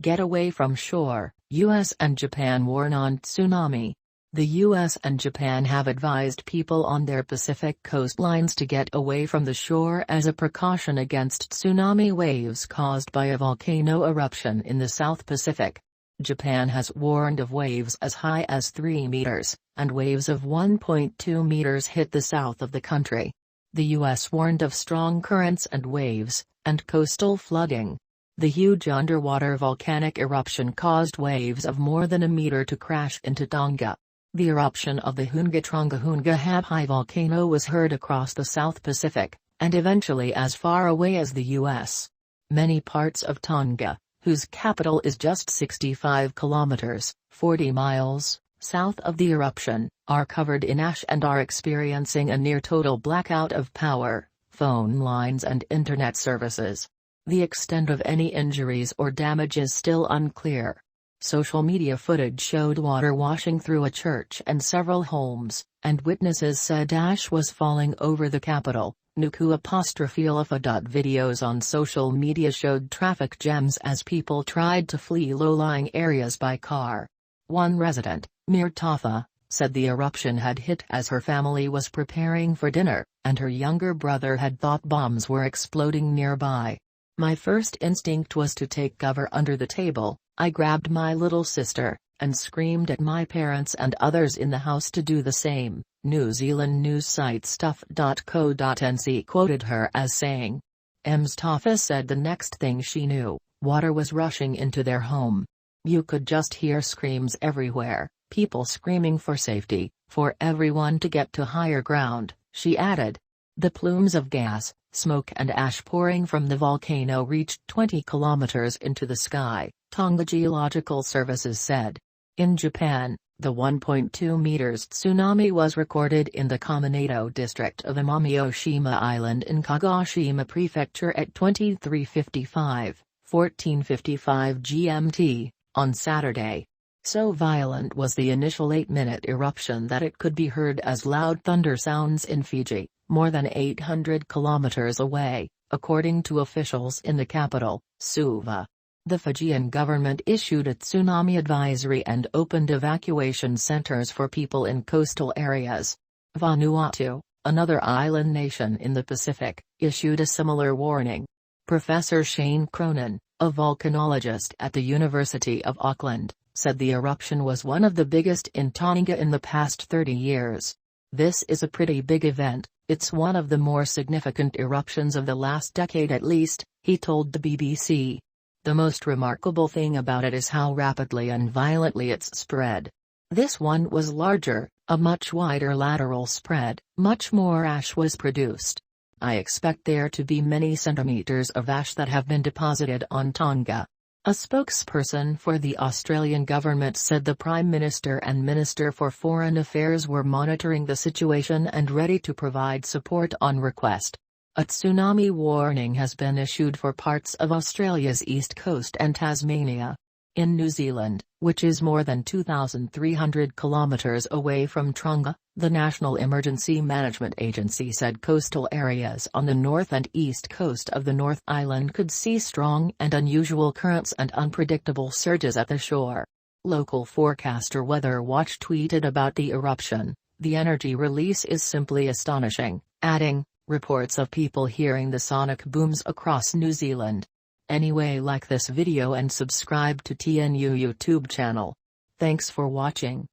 Get away from shore, US and Japan warn on tsunami. The US and Japan have advised people on their Pacific coastlines to get away from the shore as a precaution against tsunami waves caused by a volcano eruption in the South Pacific. Japan has warned of waves as high as 3 meters, and waves of 1.2 meters hit the south of the country. The US warned of strong currents and waves, and coastal flooding. The huge underwater volcanic eruption caused waves of more than a meter to crash into Tonga. The eruption of the Hunga Tonga-Hunga Haʻapai volcano was heard across the South Pacific, and eventually as far away as the US. Many parts of Tonga, whose capital is just 65 kilometers, 40 miles, south of the eruption, are covered in ash and are experiencing a near-total blackout of power, phone lines and internet services. The extent of any injuries or damage is still unclear. Social media footage showed water washing through a church and several homes, and witnesses said ash was falling over the capital. Nuku''. Videos on social media showed traffic jams as people tried to flee low-lying areas by car. One resident, Metre, said the eruption had hit as her family was preparing for dinner, and her younger brother had thought bombs were exploding nearby. My first instinct was to take cover under the table. I grabbed my little sister, and screamed at my parents and others in the house to do the same. New Zealand news site stuff.co.nz quoted her as saying. Mstafa said the next thing she knew, water was rushing into their home. You could just hear screams everywhere, people screaming for safety, for everyone to get to higher ground, she added. The plumes of gas, smoke and ash pouring from the volcano reached 20 kilometers into the sky, Tonga Geological Services said. In Japan, the 1.2 meters tsunami was recorded in the Kaminato district of Amami-Oshima Island in Kagoshima Prefecture at 23:55, 14:55 GMT, on Saturday. So violent was the initial 8-minute eruption that it could be heard as loud thunder sounds in Fiji, more than 800 kilometers away, according to officials in the capital, Suva. The Fijian government issued a tsunami advisory and opened evacuation centers for people in coastal areas. Vanuatu, another island nation in the Pacific, issued a similar warning. Professor Shane Cronin, a volcanologist at the University of Auckland, said the eruption was one of the biggest in Tonga in the past 30 years. This is a pretty big event, it's one of the more significant eruptions of the last decade at least, he told the BBC. The most remarkable thing about it is how rapidly and violently it's spread. This one was larger, a much wider lateral spread, much more ash was produced. I expect there to be many centimeters of ash that have been deposited on Tonga. A spokesperson for the Australian government said the Prime Minister and Minister for Foreign Affairs were monitoring the situation and ready to provide support on request. A tsunami warning has been issued for parts of Australia's east coast and Tasmania. In New Zealand, which is more than 2,300 kilometers away from Tonga, the National Emergency Management Agency said coastal areas on the north and east coast of the North Island could see strong and unusual currents and unpredictable surges at the shore. Local forecaster Weather Watch tweeted about the eruption, "The energy release is simply astonishing," adding, "Reports of people hearing the sonic booms across New Zealand." Anyway, like this video and subscribe to TNU YouTube channel. Thanks for watching.